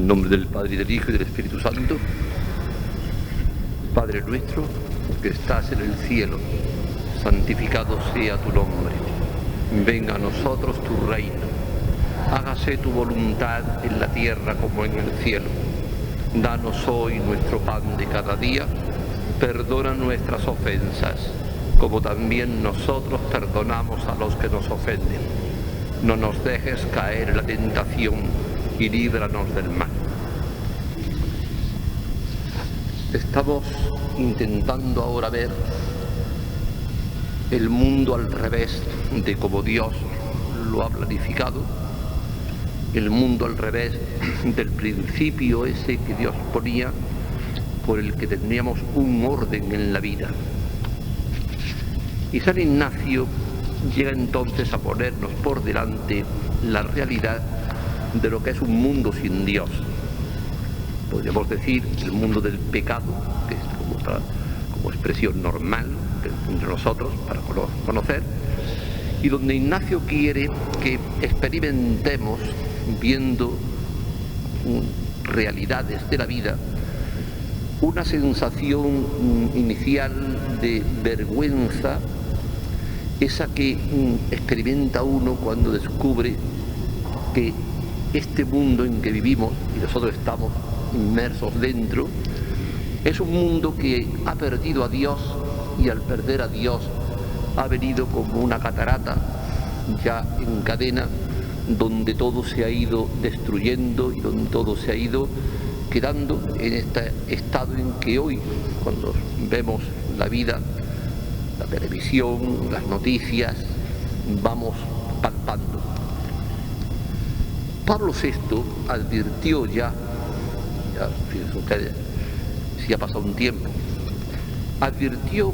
nombre del Padre, y del Hijo, y del Espíritu Santo. Padre nuestro, que estás en el cielo, santificado sea tu nombre. Venga a nosotros tu reino. Hágase tu voluntad en la tierra como en el cielo. Danos hoy nuestro pan de cada día. Perdona nuestras ofensas, como también nosotros perdonamos a los que nos ofenden. No nos dejes caer en la tentación y líbranos del mal. Estamos intentando ahora ver el mundo al revés de como Dios lo ha planificado, el mundo al revés del principio ese que Dios ponía, por el que tendríamos un orden en la vida. Y San Ignacio llega entonces a ponernos por delante la realidad de lo que es un mundo sin Dios. Podríamos decir el mundo del pecado, que es como expresión normal entre nosotros para conocer, y donde Ignacio quiere que experimentemos, viendo realidades de la vida, una sensación inicial de vergüenza, esa que experimenta uno cuando descubre que este mundo en que vivimos, y nosotros estamos inmersos dentro, es un mundo que ha perdido a Dios, y al perder a Dios ha venido como una catarata ya en cadena, donde todo se ha ido destruyendo y donde todo se ha ido quedando en este estado en que hoy, cuando vemos la vida, la televisión, las noticias, vamos palpando. Pablo VI advirtió fíjense ustedes, si ha pasado un tiempo, advirtió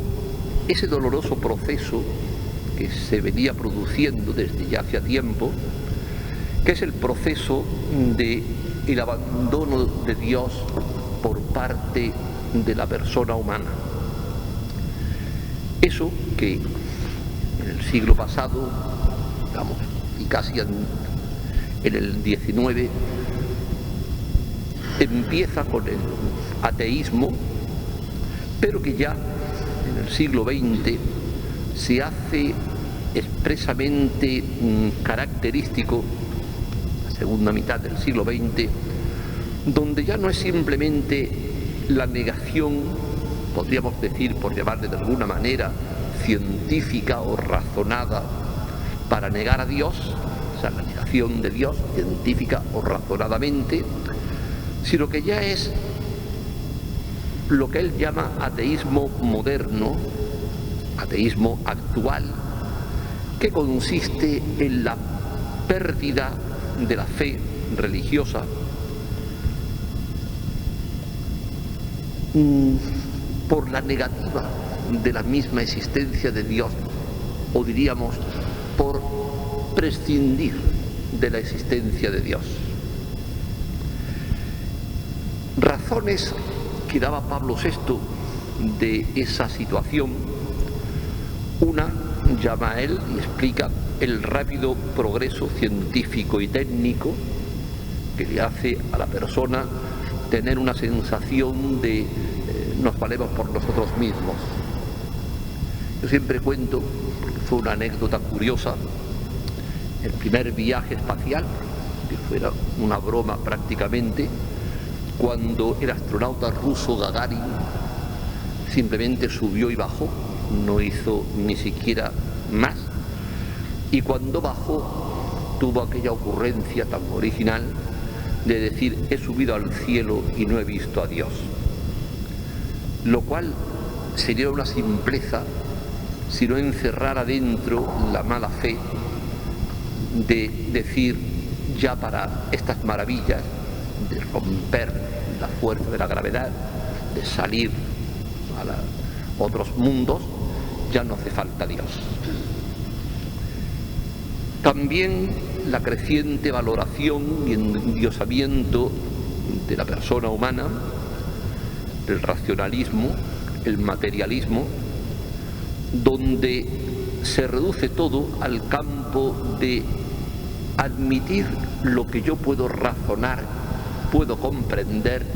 ese doloroso proceso que se venía produciendo desde ya hacía tiempo, que es el proceso del abandono de Dios por parte de la persona humana. Eso que en el siglo pasado, digamos, y casi en el XIX, empieza con el ateísmo, pero que ya en el siglo XX se hace expresamente característico, la segunda mitad del siglo XX, donde ya no es simplemente la negación, podríamos decir, por llamarle de alguna manera, científica o razonada para negar a Dios, o sea, la negación de Dios, científica o razonadamente, sino que ya es lo que él llama ateísmo moderno, ateísmo actual, que consiste en la pérdida de la fe religiosa por la negativa de la misma existencia de Dios, o diríamos por prescindir de la existencia de Dios. Razones que daba Pablo VI de esa situación, una llama a él y explica el rápido progreso científico y técnico que le hace a la persona tener una sensación de nos valemos por nosotros mismos. Yo siempre cuento, porque fue una anécdota curiosa, el primer viaje espacial, que fuera una broma prácticamente, cuando el astronauta ruso Gagarin simplemente subió y bajó, no hizo ni siquiera más, y cuando bajó tuvo aquella ocurrencia tan original de decir: he subido al cielo y no he visto a Dios, lo cual sería una simpleza si no encerrara dentro la mala fe de decir, ya para estas maravillas de romper la fuerza de la gravedad, de salir a otros mundos, ya no hace falta Dios. También la creciente valoración y endiosamiento de la persona humana, el racionalismo, el materialismo, donde se reduce todo al campo de admitir lo que yo puedo razonar puedo comprender,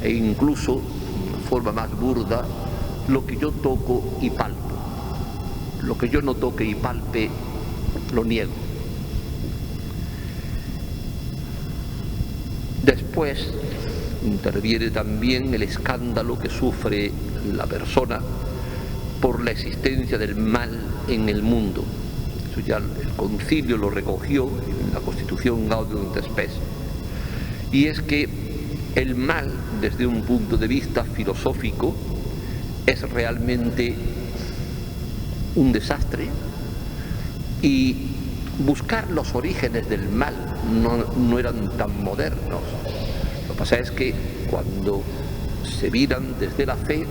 e incluso, de una forma más burda, lo que yo toco y palpo. Lo que yo no toque y palpe, lo niego. Después interviene también el escándalo que sufre la persona por la existencia del mal en el mundo. Eso ya el concilio lo recogió en la Constitución Gaudium et Spes. Y es que el mal, desde un punto de vista filosófico, es realmente un desastre, y buscar los orígenes del mal no eran tan modernos. Lo que pasa es que cuando se miran desde la fe,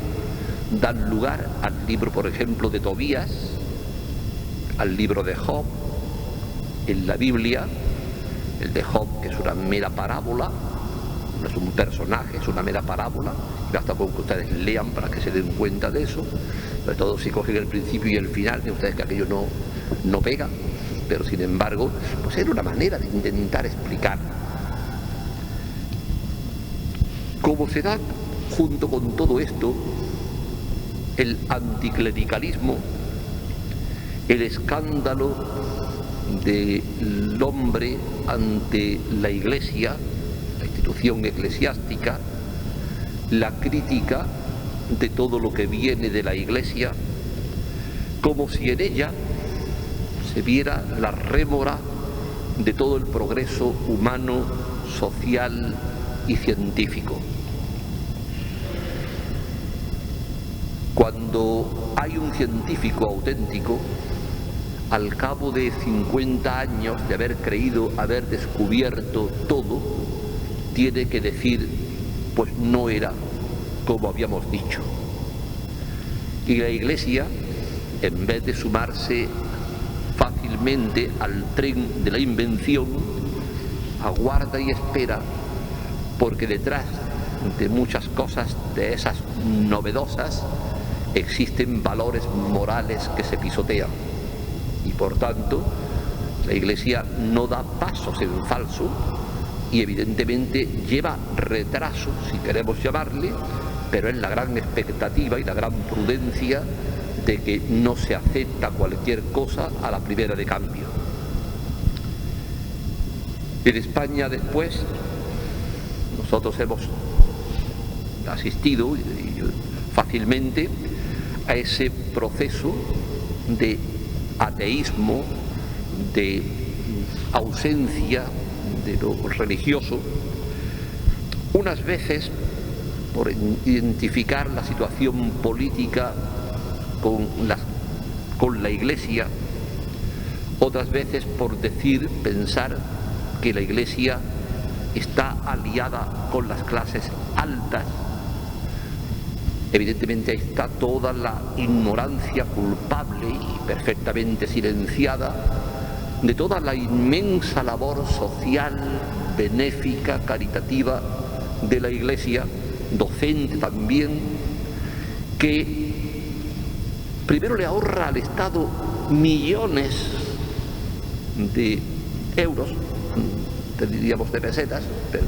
dan lugar al libro, por ejemplo, de Tobías, al libro de Job en la Biblia. El de Job, que es una mera parábola, no es un personaje, es una mera parábola, y basta con que ustedes lean para que se den cuenta de eso, sobre todo si cogen el principio y el final, que ustedes que aquello no pega, pero sin embargo, pues era una manera de intentar explicar. Como se da junto con todo esto el anticlericalismo, el escándalo del hombre ante la Iglesia, la institución eclesiástica, la crítica de todo lo que viene de la Iglesia, como si en ella se viera la rémora de todo el progreso humano, social y científico. Cuando hay un científico auténtico, al cabo de 50 años de haber creído haber descubierto todo, tiene que decir, pues no era como habíamos dicho. Y la Iglesia, en vez de sumarse fácilmente al tren de la invención, aguarda y espera, porque detrás de muchas cosas de esas novedosas existen valores morales que se pisotean, y por tanto la Iglesia no da pasos en falso y evidentemente lleva retraso, si queremos llamarle, pero es la gran expectativa y la gran prudencia de que no se acepta cualquier cosa a la primera de cambio. En España después nosotros hemos asistido fácilmente a ese proceso de ateísmo, de ausencia de lo religioso, unas veces por identificar la situación política con la Iglesia, otras veces por pensar que la Iglesia está aliada con las clases altas. Evidentemente ahí está toda la ignorancia culpable y perfectamente silenciada de toda la inmensa labor social, benéfica, caritativa de la Iglesia, docente también, que primero le ahorra al Estado millones de euros, diríamos de pesetas, pero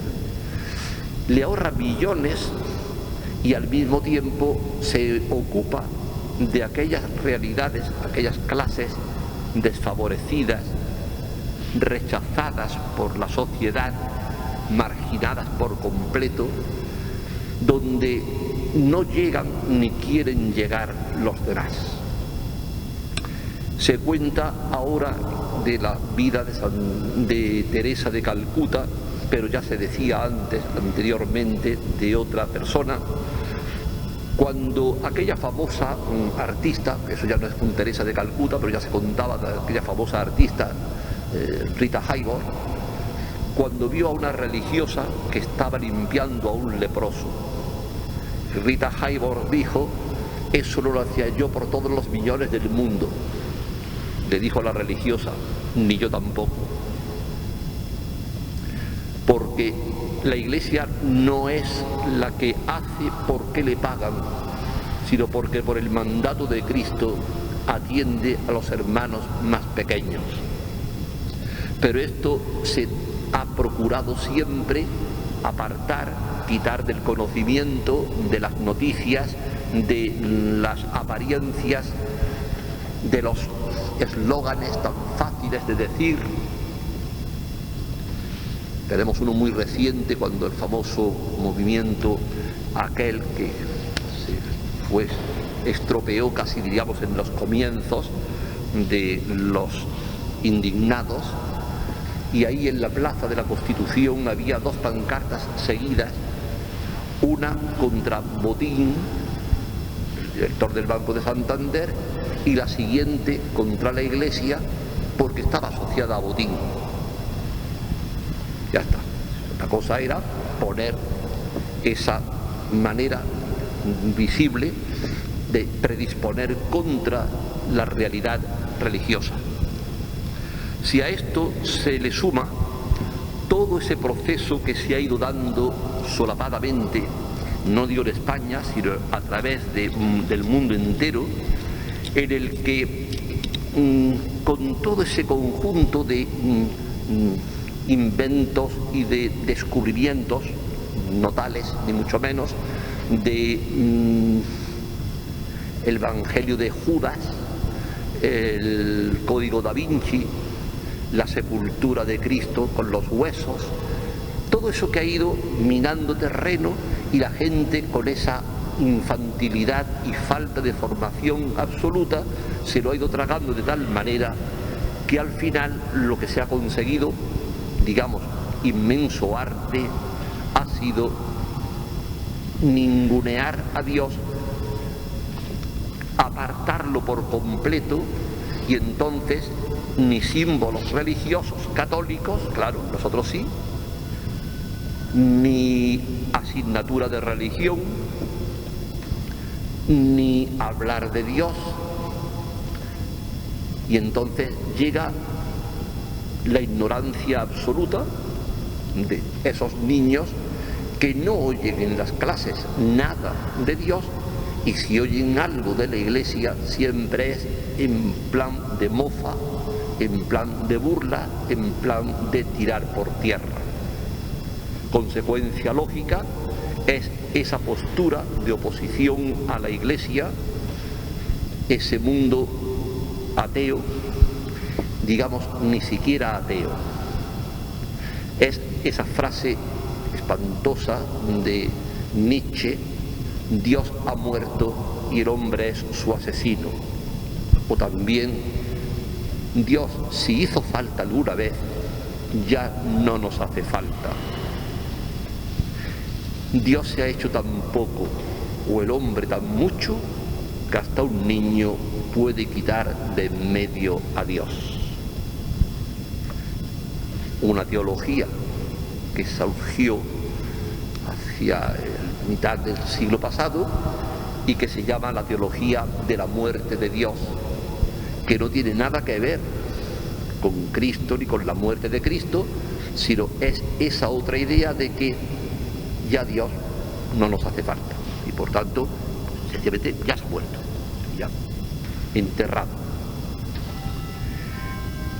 le ahorra millones, y al mismo tiempo se ocupa de aquellas realidades, aquellas clases desfavorecidas, rechazadas por la sociedad, marginadas por completo, donde no llegan ni quieren llegar los demás. Se cuenta ahora de la vida de Teresa de Calcuta, pero ya se decía anteriormente, de otra persona, cuando aquella famosa artista, eso ya no es con Teresa de Calcuta, pero ya se contaba de aquella famosa artista, Rita Hayworth, cuando vio a una religiosa que estaba limpiando a un leproso. Rita Hayworth dijo: eso no lo hacía yo por todos los millones del mundo. Le dijo a la religiosa: ni yo tampoco. Porque la Iglesia no es la que hace porque le pagan, sino porque por el mandato de Cristo atiende a los hermanos más pequeños. Pero esto se ha procurado siempre apartar, quitar del conocimiento, de las noticias, de las apariencias, de los eslóganes tan fáciles de decir. Tenemos uno muy reciente, cuando el famoso movimiento aquel que se estropeó casi, diríamos, en los comienzos de los indignados, y ahí en la Plaza de la Constitución había dos pancartas seguidas, una contra Botín, el director del Banco de Santander, y la siguiente contra la Iglesia, porque estaba asociada a Botín. Ya está. La cosa era poner esa manera visible de predisponer contra la realidad religiosa. Si a esto se le suma todo ese proceso que se ha ido dando solapadamente, no digo en España, sino a través del mundo entero, en el que con todo ese conjunto de inventos y de descubrimientos, no tales ni mucho menos, de el Evangelio de Judas, el Código da Vinci, la sepultura de Cristo con los huesos, todo eso que ha ido minando terreno, y la gente con esa infantilidad y falta de formación absoluta se lo ha ido tragando de tal manera que al final lo que se ha conseguido, digamos, inmenso arte, ha sido ningunear a Dios, apartarlo por completo, y entonces ni símbolos religiosos católicos, claro, nosotros sí, ni asignatura de religión, ni hablar de Dios. Y entonces llega la ignorancia absoluta de esos niños que no oyen en las clases nada de Dios, y si oyen algo de la Iglesia siempre es en plan de mofa, en plan de burla, en plan de tirar por tierra. Consecuencia lógica es esa postura de oposición a la Iglesia, ese mundo ateo, digamos, ni siquiera ateo. Es esa frase espantosa de Nietzsche: Dios ha muerto y el hombre es su asesino. O también, Dios, si hizo falta alguna vez, ya no nos hace falta. Dios se ha hecho tan poco, o el hombre tan mucho, que hasta un niño puede quitar de en medio a Dios. Una teología que surgió hacia mitad del siglo pasado y que se llama la teología de la muerte de Dios, que no tiene nada que ver con Cristo ni con la muerte de Cristo, sino es esa otra idea de que ya Dios no nos hace falta y por tanto sencillamente ya se ha muerto, ya enterrado.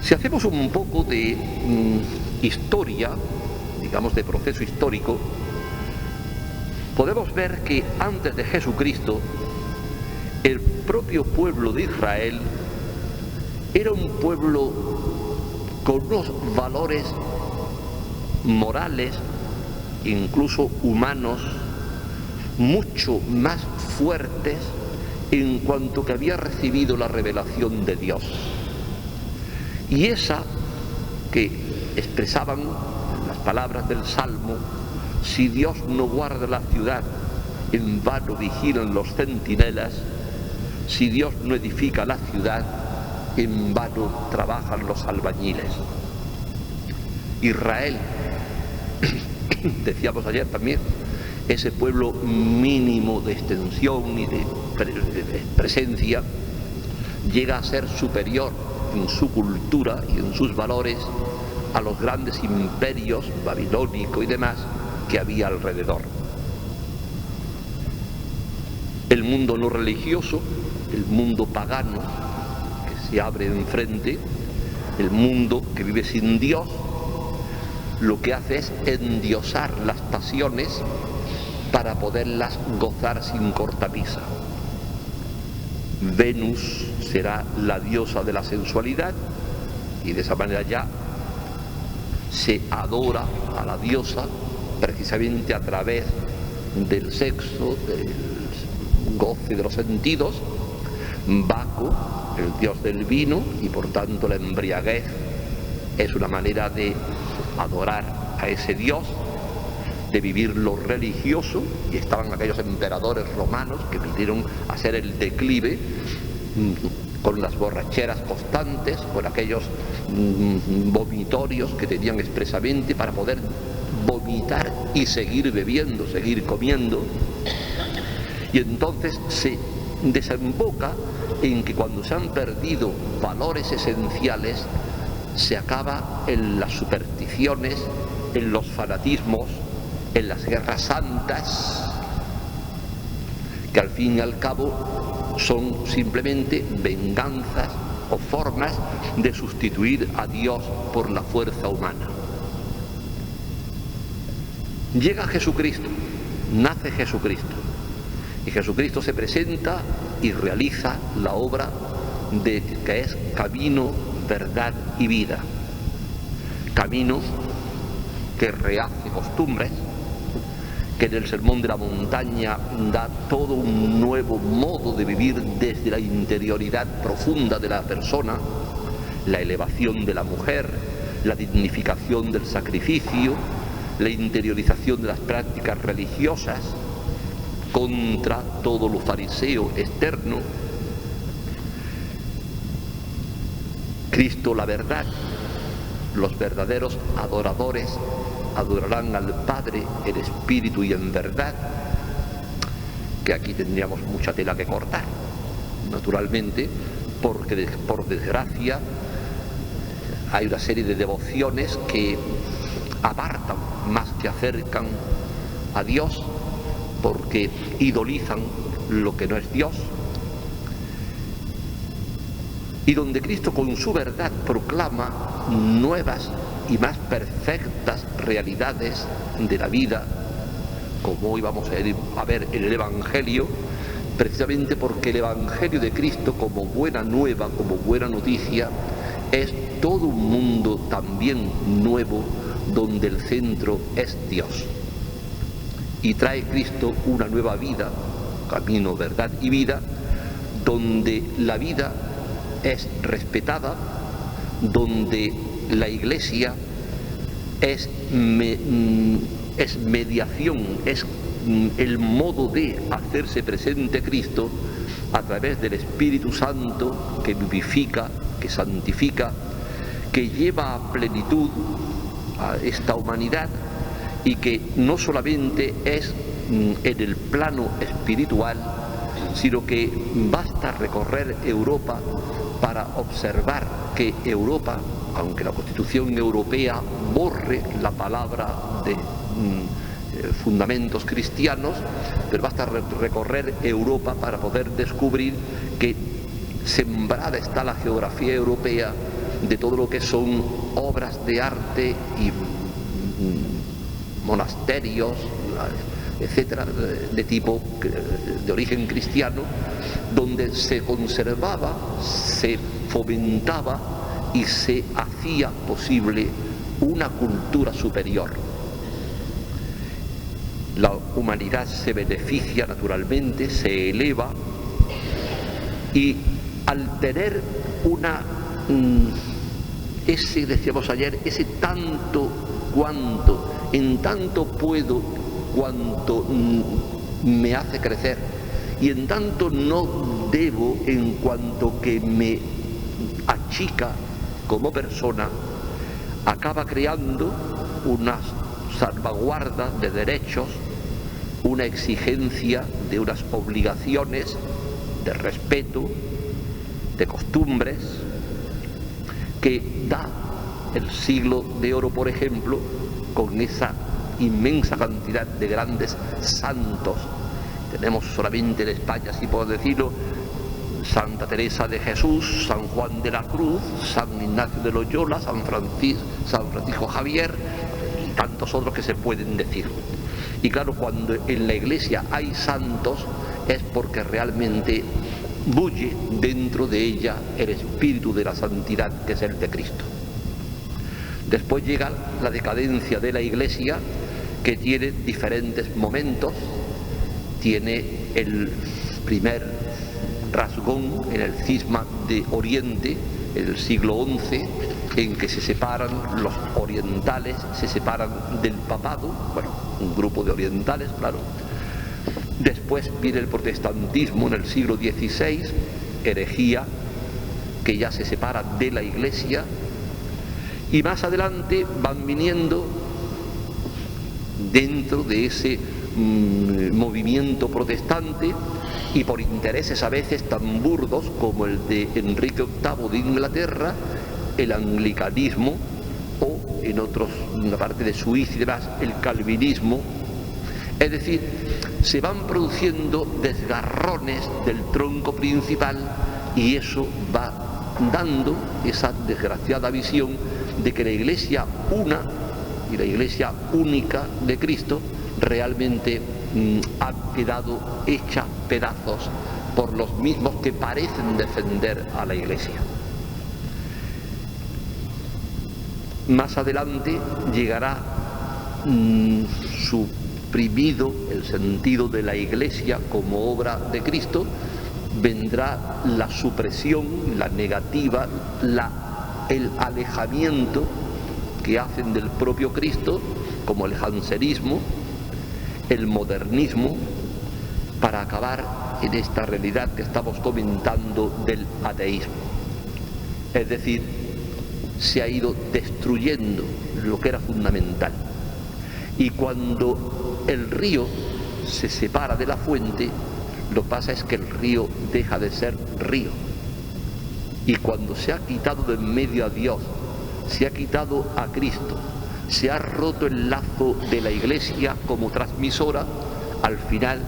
Si hacemos un poco de historia, digamos de proceso histórico, podemos ver que antes de Jesucristo el propio pueblo de Israel era un pueblo con unos valores morales, incluso humanos, mucho más fuertes en cuanto que había recibido la revelación de Dios. Y esa que expresaban las palabras del Salmo: si Dios no guarda la ciudad, en vano vigilan los centinelas; si Dios no edifica la ciudad, en vano trabajan los albañiles. Israel, decíamos ayer también, ese pueblo mínimo de extensión y de presencia, llega a ser superior en su cultura y en sus valores a los grandes imperios babilónico y demás que había alrededor. El mundo no religioso, el mundo pagano que se abre enfrente, el mundo que vive sin Dios, lo que hace es endiosar las pasiones para poderlas gozar sin cortapisa. Venus será la diosa de la sensualidad y de esa manera ya se adora a la diosa precisamente a través del sexo, del goce de los sentidos. Baco, el dios del vino, y por tanto la embriaguez es una manera de adorar a ese dios, de vivir lo religioso, y estaban aquellos emperadores romanos que vinieron a hacer el declive con las borracheras constantes, con aquellos vomitorios que tenían expresamente para poder vomitar y seguir bebiendo, seguir comiendo. Y entonces se desemboca en que cuando se han perdido valores esenciales, se acaba en las supersticiones, en los fanatismos, en las guerras santas, que al fin y al cabo son simplemente venganzas o formas de sustituir a Dios por la fuerza humana. Llega Jesucristo, nace Jesucristo, y Jesucristo se presenta y realiza la obra de que es camino, verdad y vida. Camino que rehace costumbres, que en el Sermón de la Montaña da todo un nuevo modo de vivir desde la interioridad profunda de la persona, la elevación de la mujer, la dignificación del sacrificio, la interiorización de las prácticas religiosas contra todo lo fariseo externo. Cristo la verdad. Los verdaderos adoradores adorarán al Padre en espíritu y en verdad, que aquí tendríamos mucha tela que cortar, naturalmente, porque por desgracia hay una serie de devociones que apartan más que acercan a Dios, porque idolizan lo que no es Dios, y donde Cristo con su verdad proclama nuevas y más perfectas realidades de la vida, como hoy vamos a ver en el Evangelio, precisamente porque el Evangelio de Cristo, como buena nueva, como buena noticia, es todo un mundo también nuevo, donde el centro es Dios. Y trae Cristo una nueva vida, camino, verdad y vida, donde la vida es respetada, donde la Iglesia es mediación, es el modo de hacerse presente Cristo a través del Espíritu Santo que vivifica, que santifica, que lleva a plenitud a esta humanidad, y que no solamente es en el plano espiritual, sino que basta recorrer Europa para observar que Europa, aunque la Constitución Europea borre la palabra de fundamentos cristianos, pero basta recorrer Europa para poder descubrir que sembrada está la geografía europea de todo lo que son obras de arte y monasterios, etcétera, de tipo de origen cristiano, donde se conservaba, se fomentaba y se hacía posible una cultura superior. La humanidad se beneficia naturalmente, se eleva, y al tener ese, decíamos ayer, ese tanto cuanto, en tanto puedo cuanto me hace crecer, y en tanto no debo en cuanto que me achica como persona, acaba creando una salvaguarda de derechos, una exigencia de unas obligaciones de respeto, de costumbres, que da el siglo de oro, por ejemplo, con esa inmensa cantidad de grandes santos. Tenemos solamente en España, si puedo decirlo, Santa Teresa de Jesús, San Juan de la Cruz, San Ignacio de Loyola, San Francisco Javier, y tantos otros que se pueden decir. Y claro, cuando en la Iglesia hay santos es porque realmente bulle dentro de ella el espíritu de la santidad, que es el de Cristo. Después llega la decadencia de la Iglesia, que tiene diferentes momentos. Tiene el primer rasgón en el cisma de Oriente, en el siglo XI, en que se separan los orientales, se separan del papado, bueno, un grupo de orientales, claro. Después viene el protestantismo en el siglo XVI, herejía, que ya se separa de la Iglesia, y más adelante van viniendo dentro de ese movimiento protestante, y por intereses a veces tan burdos como el de Enrique VIII de Inglaterra, el anglicanismo, o en una parte de Suiza y demás, el calvinismo. Es decir, se van produciendo desgarrones del tronco principal, y eso va dando esa desgraciada visión de que la Iglesia una y la Iglesia única de Cristo realmente ha quedado hecha pedazos por los mismos que parecen defender a la Iglesia. Más adelante llegará suprimido el sentido de la Iglesia como obra de Cristo, vendrá la supresión, la negativa, el alejamiento que hacen del propio Cristo, como el jansenismo, el modernismo, para acabar en esta realidad que estamos comentando del ateísmo. Es decir, se ha ido destruyendo lo que era fundamental. Y cuando el río se separa de la fuente, lo que pasa es que el río deja de ser río. Y cuando se ha quitado de en medio a Dios, se ha quitado a Cristo, se ha roto el lazo de la Iglesia como transmisora, al final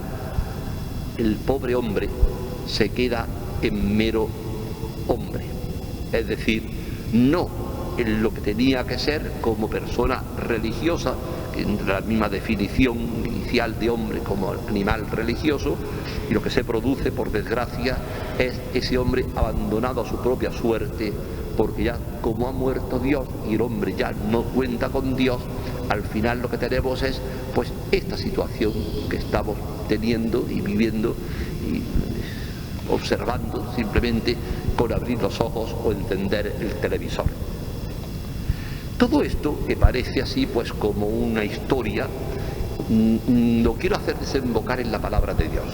el pobre hombre se queda en mero hombre. Es decir, no en lo que tenía que ser como persona religiosa, entre la misma definición inicial de hombre como animal religioso, y lo que se produce, por desgracia, es ese hombre abandonado a su propia suerte, porque ya como ha muerto Dios y el hombre ya no cuenta con Dios, al final lo que tenemos es pues esta situación que estamos teniendo y viviendo y observando simplemente con abrir los ojos o encender el televisor. Todo esto, que parece así pues como una historia, lo quiero hacer desembocar en la palabra de Dios.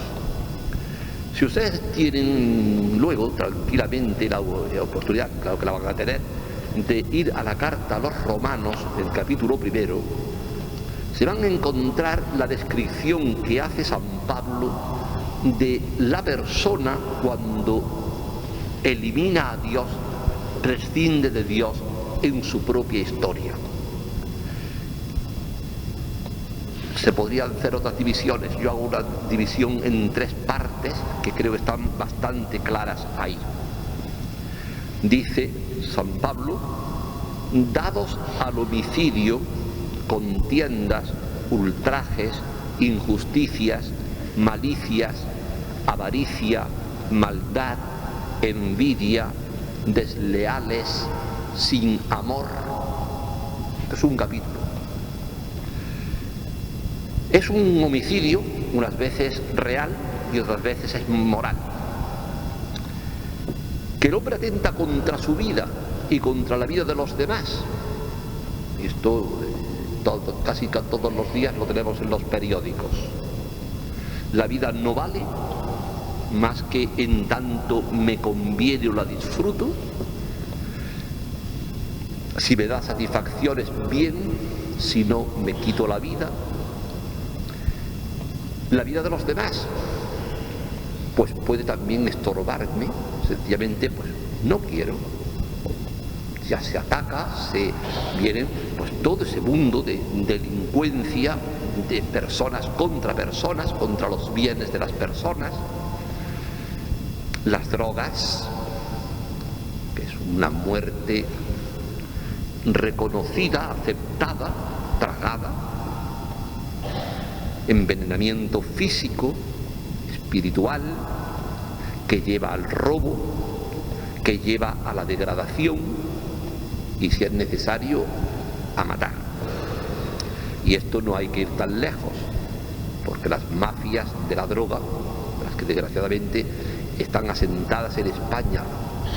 Si ustedes tienen luego tranquilamente la oportunidad, claro que la van a tener, de ir a la carta a los Romanos, el capítulo 1, se van a encontrar la descripción que hace San Pablo de la persona cuando elimina a Dios, prescinde de Dios en su propia historia. Se podrían hacer otras divisiones. Yo hago una división en 3 partes que creo que están bastante claras ahí. Dice San Pablo: dados al homicidio, contiendas, ultrajes, injusticias, malicias, avaricia, maldad, envidia, desleales, sin amor. Es un capítulo. Es un homicidio, unas veces real y otras veces es moral. Que el hombre atenta contra su vida y contra la vida de los demás. Esto casi todos los días lo tenemos en los periódicos. La vida no vale más que en tanto me conviene o la disfruto. Si me da satisfacciones, bien, si no, me quito la vida. La vida de los demás pues puede también estorbarme, sencillamente pues no quiero. Ya se ataca, se vienen pues todo ese mundo de delincuencia, de personas, contra los bienes de las personas. Las drogas, que es una muerte reconocida, aceptada, tragada, envenenamiento físico, espiritual, que lleva al robo, que lleva a la degradación y, si es necesario, a matar. Y esto no hay que ir tan lejos, porque las mafias de la droga, las que desgraciadamente están asentadas en España,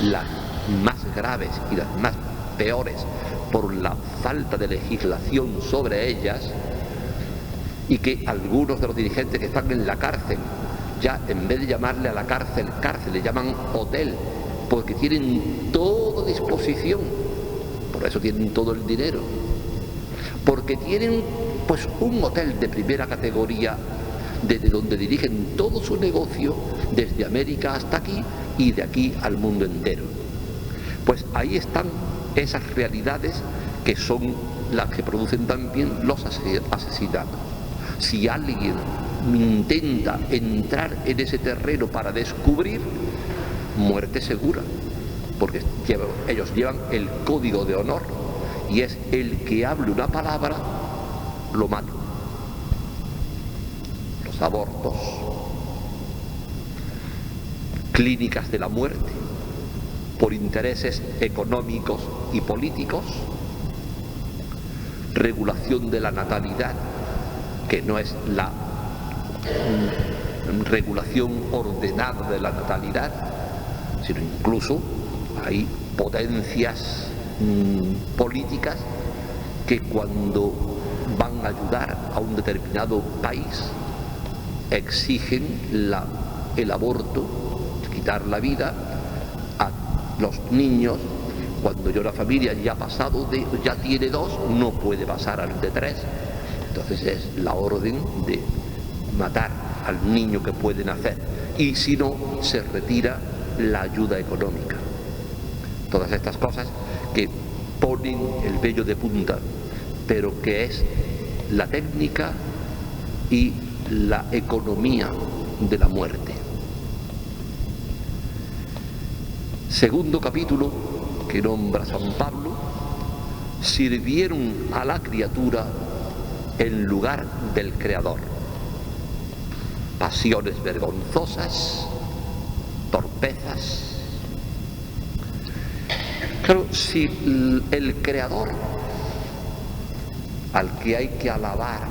las más graves y las más peores por la falta de legislación sobre ellas, y que algunos de los dirigentes que están en la cárcel, ya en vez de llamarle a la cárcel cárcel, le llaman hotel, porque tienen todo a disposición, por eso tienen todo el dinero, porque tienen pues un hotel de primera categoría desde donde dirigen todo su negocio, desde América hasta aquí y de aquí al mundo entero. Pues ahí están esas realidades que son las que producen también los asesinatos. Si alguien intenta entrar en ese terreno para descubrir, muerte segura, porque ellos llevan el código de honor, y es el que hable una palabra, lo matan. Los abortos, clínicas de la muerte, por intereses económicos y políticos, regulación de la natalidad, que no es la regulación ordenada de la natalidad, sino incluso hay potencias políticas que cuando van a ayudar a un determinado país exigen el aborto, quitar la vida a los niños. Cuando ya la familia ya ha pasado ya tiene 2, no puede pasar al de 3. Entonces es la orden de matar al niño que puede nacer, y si no, se retira la ayuda económica. Todas estas cosas que ponen el vello de punta, pero que es la técnica y la economía de la muerte. Segundo capítulo que nombra San Pablo: sirvieron a la criatura en lugar del Creador. Pasiones vergonzosas, torpezas. Claro, si el Creador, al que hay que alabar,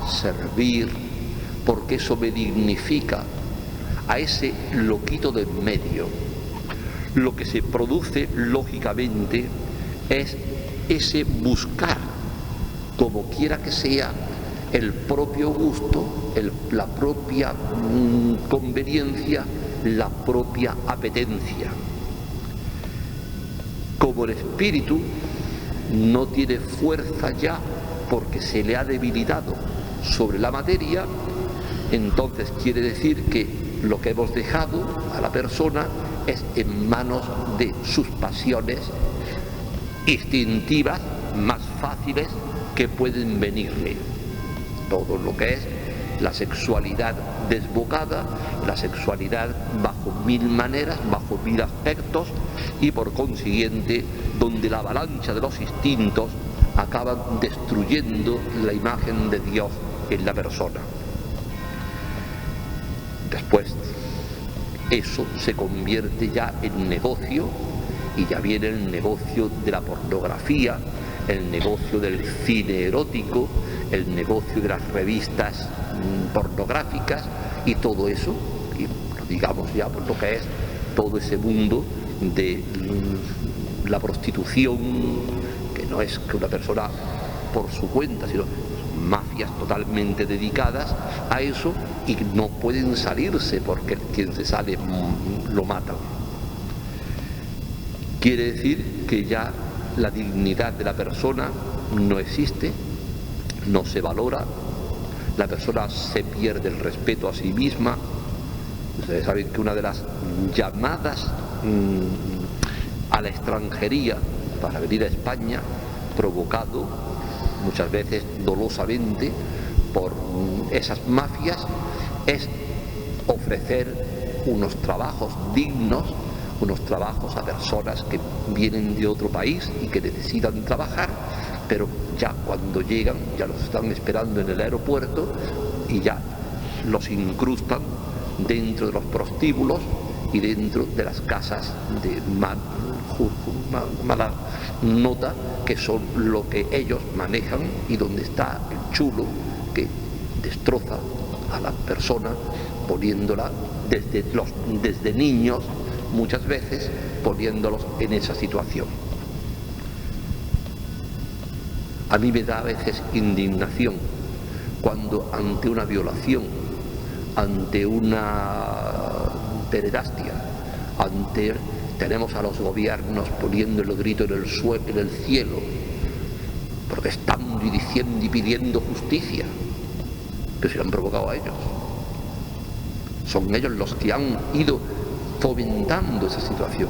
servir, porque eso me dignifica, a ese lo quito de en medio, lo que se produce lógicamente es ese buscar, como quiera que sea, el propio gusto, la propia conveniencia, la propia apetencia. Como el espíritu no tiene fuerza ya porque se le ha debilitado sobre la materia, entonces quiere decir que lo que hemos dejado a la persona es en manos de sus pasiones instintivas más fáciles que pueden venirle. Todo lo que es la sexualidad desbocada, la sexualidad bajo 1000 maneras, bajo 1000 aspectos, y por consiguiente donde la avalancha de los instintos acaban destruyendo la imagen de Dios en la persona. Después eso se convierte ya en negocio, y ya viene el negocio de la pornografía, el negocio del cine erótico, el negocio de las revistas pornográficas y todo eso, y digamos ya por lo que es todo ese mundo de la prostitución, que no es que una persona por su cuenta, sino mafias totalmente dedicadas a eso, y no pueden salirse porque quien se sale lo matan. Quiere decir que ya la dignidad de la persona no existe, no se valora, la persona se pierde el respeto a sí misma. Ustedes saben que una de las llamadas a la extranjería para venir a España, provocado muchas veces dolosamente por esas mafias, es ofrecer unos trabajos dignos, unos trabajos a personas que vienen de otro país y que necesitan trabajar, pero ya cuando llegan ya los están esperando en el aeropuerto y ya los incrustan dentro de los prostíbulos y dentro de las casas de mala nota, que son lo que ellos manejan, y donde está el chulo que destroza a la persona poniéndola desde niños, muchas veces poniéndolos en esa situación. A mí me da a veces indignación cuando ante una violación, ante una pederastia, tenemos a los gobiernos poniendo el grito en el cielo, protestando y diciendo y pidiendo justicia, pero se lo han provocado a ellos. Son ellos los que han ido fomentando esa situación.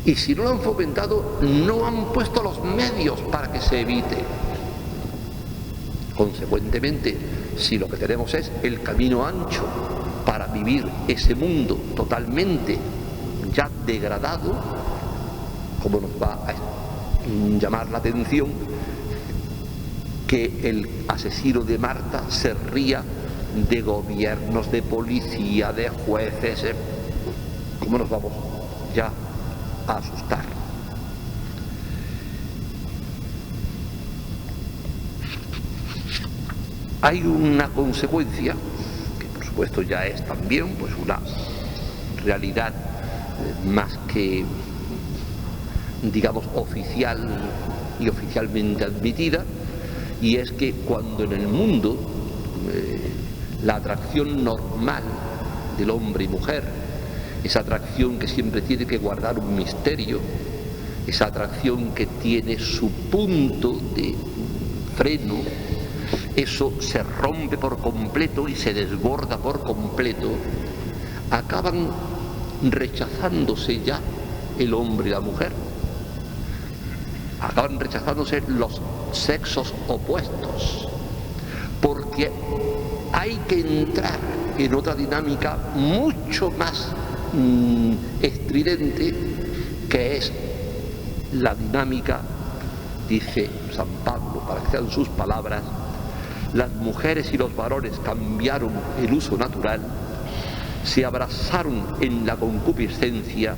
Y si no lo han fomentado, no han puesto los medios para que se evite. Consecuentemente, si lo que tenemos es el camino ancho para vivir ese mundo totalmente ya degradado, ¿cómo nos va a llamar la atención que el asesino de Marta se ría de gobiernos, de policía, de jueces? ¿Cómo nos vamos ya a asustar? Hay una consecuencia que por supuesto ya es también pues una realidad más que, digamos, oficial y oficialmente admitida, y es que cuando en el mundo la atracción normal del hombre y mujer, esa atracción que siempre tiene que guardar un misterio, esa atracción que tiene su punto de freno, eso se rompe por completo y se desborda por completo, acaban rechazándose ya el hombre y la mujer, acaban rechazándose los sexos opuestos, porque hay que entrar en otra dinámica mucho más estridente, que es la dinámica, dice San Pablo, para que sean sus palabras: las mujeres y los varones cambiaron el uso natural, se abrazaron en la concupiscencia,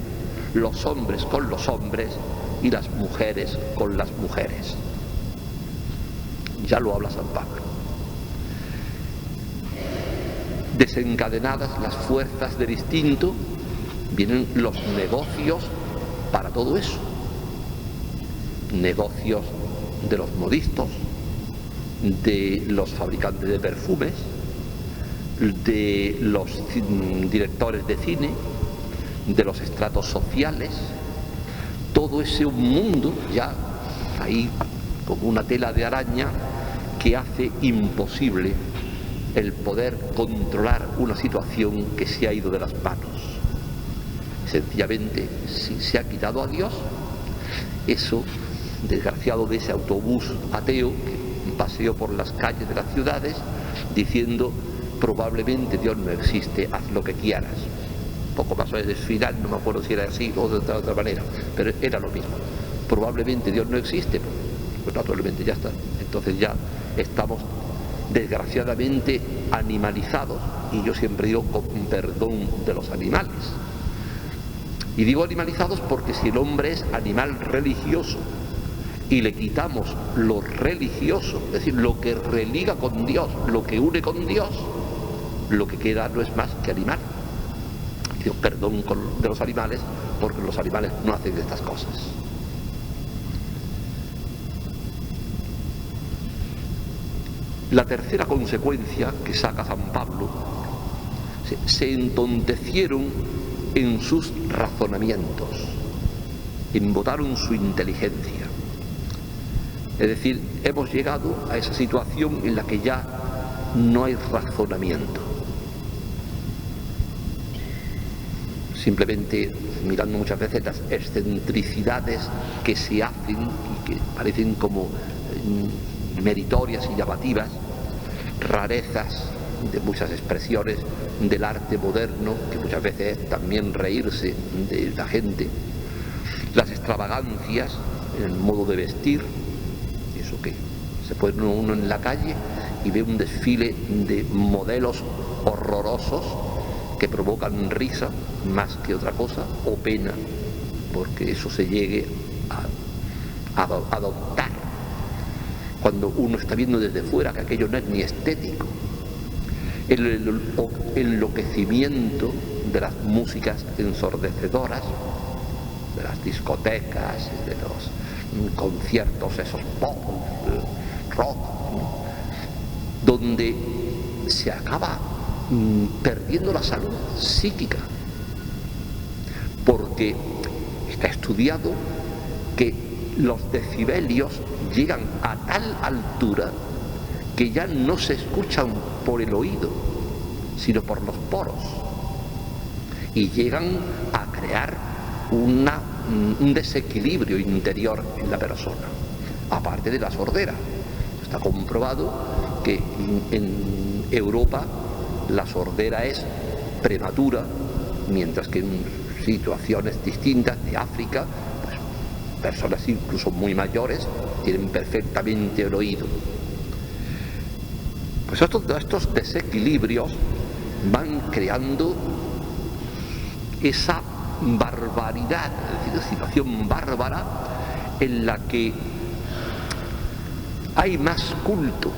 los hombres con los hombres y las mujeres con las mujeres. Ya lo habla San Pablo. Desencadenadas las fuerzas del instinto, vienen los negocios para todo eso. Negocios de los modistas, de los fabricantes de perfumes, de los directores de cine, de los estratos sociales. Todo ese mundo ya ahí como una tela de araña que hace imposible el poder controlar una situación que se ha ido de las manos. Sencillamente, si se ha quitado a Dios, eso, desgraciado de ese autobús ateo que paseó por las calles de las ciudades diciendo: probablemente Dios no existe, haz lo que quieras. Poco más o menos final, no me acuerdo si era así o de otra manera, pero era lo mismo. Probablemente Dios no existe, pues naturalmente ya está. Entonces ya estamos desgraciadamente animalizados, y yo siempre digo con perdón de los animales. Y digo animalizados porque si el hombre es animal religioso y le quitamos lo religioso, es decir, lo que religa con Dios, lo que une con Dios, lo que queda no es más que animal. Y digo perdón de los animales porque los animales no hacen estas cosas. La tercera consecuencia que saca San Pablo: se entontecieron en sus razonamientos, embotaron su inteligencia. Es decir, hemos llegado a esa situación en la que ya no hay razonamiento. Simplemente mirando muchas veces las excentricidades que se hacen y que parecen como meritorias y llamativas, rarezas de muchas expresiones del arte moderno, que muchas veces es también reírse de la gente, las extravagancias en el modo de vestir, eso que se pone uno en la calle y ve un desfile de modelos horrorosos que provocan risa más que otra cosa, o pena, porque eso se llegue a adoptar cuando uno está viendo desde fuera que aquello no es ni estético. El enloquecimiento de las músicas ensordecedoras, de las discotecas, de los conciertos esos pop, rock, donde se acaba perdiendo la salud psíquica, porque está estudiado que los decibelios llegan a tal altura que ya no se escuchan por el oído, sino por los poros, y llegan a crear un desequilibrio interior en la persona, aparte de la sordera. Está comprobado que en Europa la sordera es prematura, mientras que en situaciones distintas de África, pues, personas incluso muy mayores tienen perfectamente el oído. Pues estos desequilibrios van creando esa barbaridad, es decir, situación bárbara en la que hay más culto,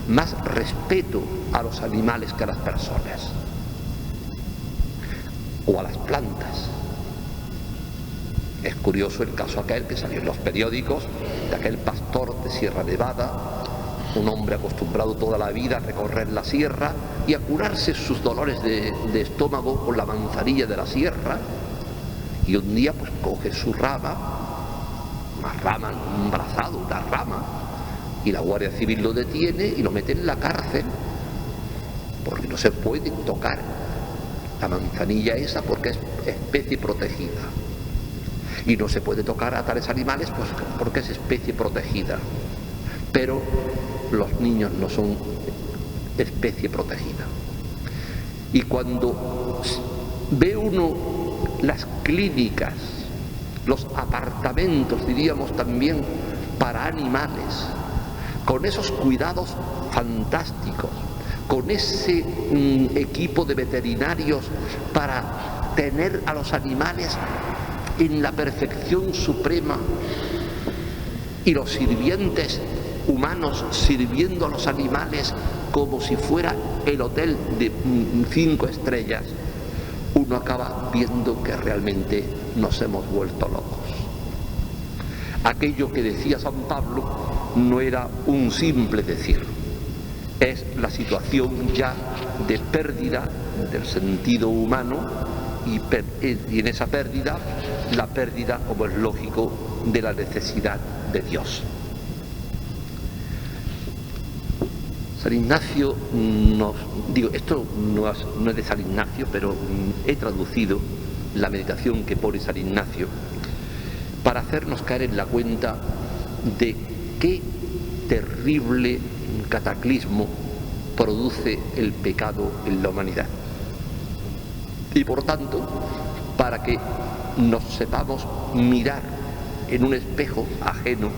más respeto a los animales que a las personas o a las plantas. Es curioso el caso aquel que salió en los periódicos de aquel pastor de Sierra Nevada, un hombre acostumbrado toda la vida a recorrer la sierra y a curarse sus dolores de estómago con la manzanilla de la sierra, y un día pues coge su rama, un brazado, una rama, y la Guardia Civil lo detiene y lo mete en la cárcel porque no se puede tocar la manzanilla esa porque es especie protegida, y no se puede tocar a tales animales pues porque es especie protegida. Pero los niños no son especie protegida. Y cuando ve uno las clínicas, los apartamentos, diríamos también, para animales, con esos cuidados fantásticos, con ese equipo de veterinarios para tener a los animales en la perfección suprema, y los sirvientes humanos sirviendo a los animales como si fuera el hotel de 5 estrellas, uno acaba viendo que realmente nos hemos vuelto locos. Aquello que decía San Pablo no era un simple decir, es la situación ya de pérdida del sentido humano, y en esa pérdida, la pérdida, como es lógico, de la necesidad de Dios. San Ignacio esto no es de San Ignacio, pero he traducido la meditación que pone San Ignacio para hacernos caer en la cuenta de qué terrible cataclismo produce el pecado en la humanidad. Y por tanto, para que nos sepamos mirar en un espejo ajeno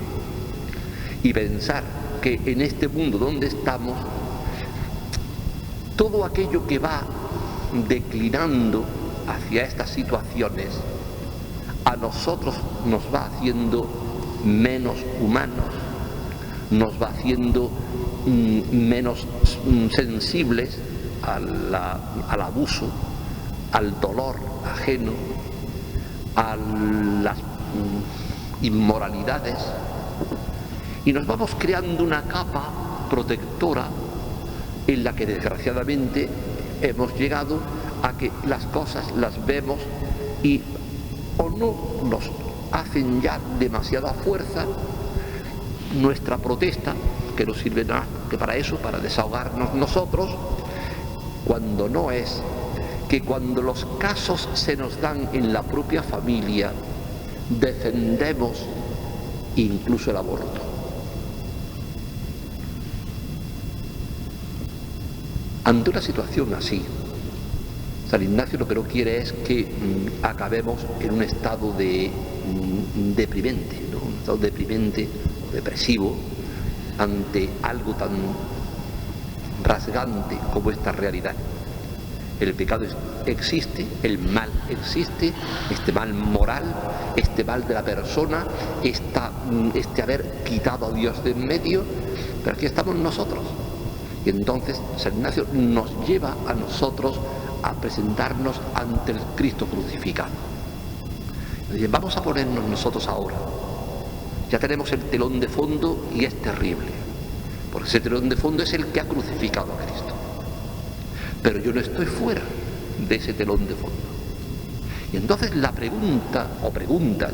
y pensar que en este mundo donde estamos, todo aquello que va declinando hacia estas situaciones, a nosotros nos va haciendo menos humanos, nos va haciendo menos sensibles al abuso, al dolor ajeno, a las inmoralidades, y nos vamos creando una capa protectora en la que desgraciadamente hemos llegado a que las cosas las vemos y o no nos hacen ya demasiada fuerza. Nuestra protesta, que nos sirve que para eso, para desahogarnos nosotros, cuando no es que cuando los casos se nos dan en la propia familia, defendemos incluso el aborto. Ante una situación así, San Ignacio lo que no quiere es que acabemos en un estado deprimente, ¿no? Un estado deprimente o depresivo ante algo tan rasgante como esta realidad. El pecado existe, el mal existe, este mal moral, este mal de la persona, este haber quitado a Dios de en medio, pero aquí estamos nosotros. Y entonces San Ignacio nos lleva a nosotros a presentarnos ante el Cristo crucificado. Dice, vamos a ponernos nosotros ahora. Ya tenemos el telón de fondo y es terrible, porque ese telón de fondo es el que ha crucificado a Cristo. Pero yo no estoy fuera de ese telón de fondo. Y entonces la pregunta o preguntas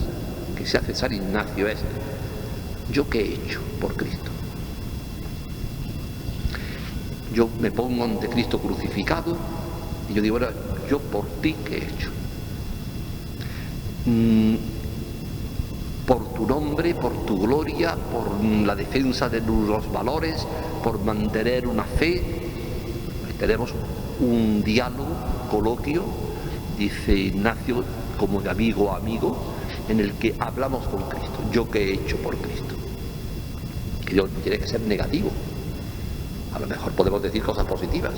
que se hace San Ignacio es: ¿yo qué he hecho por Cristo? Yo me pongo ante Cristo crucificado y yo digo, bueno, yo por ti, ¿qué he hecho? Por tu nombre, por tu gloria, por la defensa de los valores, por mantener una fe. Tenemos un diálogo, coloquio, dice Ignacio, como de amigo a amigo, en el que hablamos con Cristo. ¿Yo qué he hecho por Cristo? Que Dios no tiene que ser negativo. A lo mejor podemos decir cosas positivas.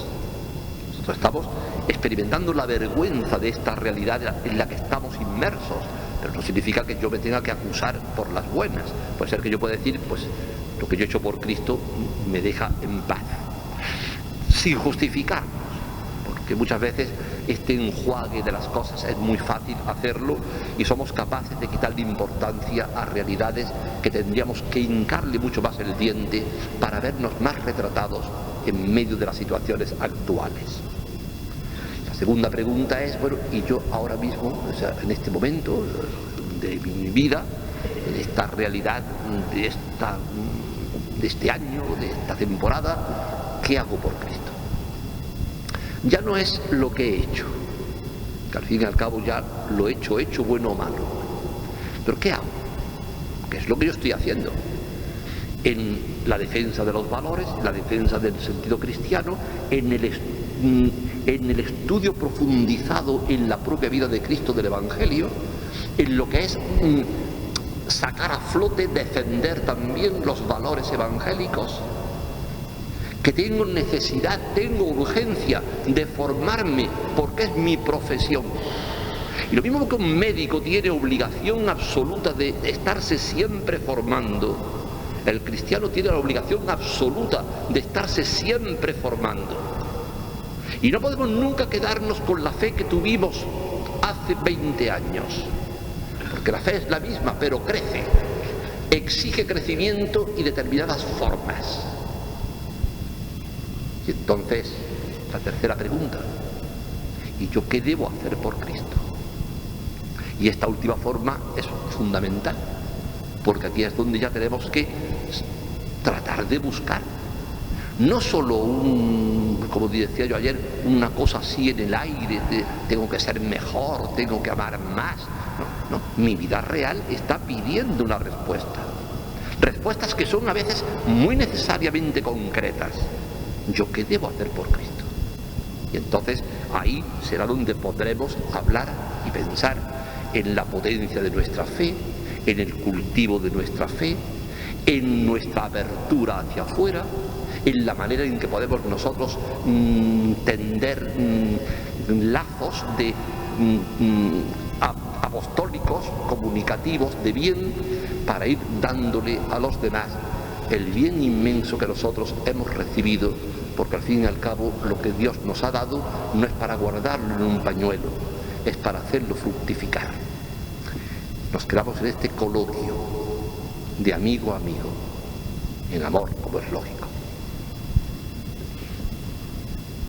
Nosotros estamos experimentando la vergüenza de esta realidad en la que estamos inmersos, pero no significa que yo me tenga que acusar por las buenas. Puede ser que yo pueda decir, pues lo que yo he hecho por Cristo me deja en paz, sin justificarnos, porque muchas veces este enjuague de las cosas es muy fácil hacerlo y somos capaces de quitarle importancia a realidades que tendríamos que hincarle mucho más el diente para vernos más retratados en medio de las situaciones actuales. La segunda pregunta es, bueno, y yo ahora mismo, o sea, en este momento de mi vida, en esta realidad de este año, de esta temporada, ¿qué hago por Cristo? Ya no es lo que he hecho, que al fin y al cabo ya lo he hecho bueno o malo. Pero ¿qué hago? ¿Qué es lo que yo estoy haciendo? En la defensa de los valores, en la defensa del sentido cristiano, en el estudio profundizado en la propia vida de Cristo del Evangelio, en lo que es sacar a flote, defender también los valores evangélicos, que tengo necesidad, tengo urgencia de formarme porque es mi profesión. Y lo mismo que un médico tiene obligación absoluta de estarse siempre formando, el cristiano tiene la obligación absoluta de estarse siempre formando. Y no podemos nunca quedarnos con la fe que tuvimos hace 20 años, porque la fe es la misma, pero crece, exige crecimiento y determinadas formas. Y entonces, la tercera pregunta: ¿y yo qué debo hacer por Cristo? Y esta última forma es fundamental, porque aquí es donde ya tenemos que tratar de buscar, no solo como decía yo ayer, una cosa así en el aire, de tengo que ser mejor, tengo que amar más. No, mi vida real está pidiendo una respuesta. Respuestas que son a veces muy necesariamente concretas. ¿Yo qué debo hacer por Cristo? Y entonces ahí será donde podremos hablar y pensar en la potencia de nuestra fe, en el cultivo de nuestra fe, en nuestra apertura hacia afuera, en la manera en que podemos nosotros tender lazos de apostólicos, comunicativos, de bien, para ir dándole a los demás el bien inmenso que nosotros hemos recibido, porque al fin y al cabo lo que Dios nos ha dado no es para guardarlo en un pañuelo, es para hacerlo fructificar. Nos quedamos en este coloquio de amigo a amigo, en amor, como es lógico.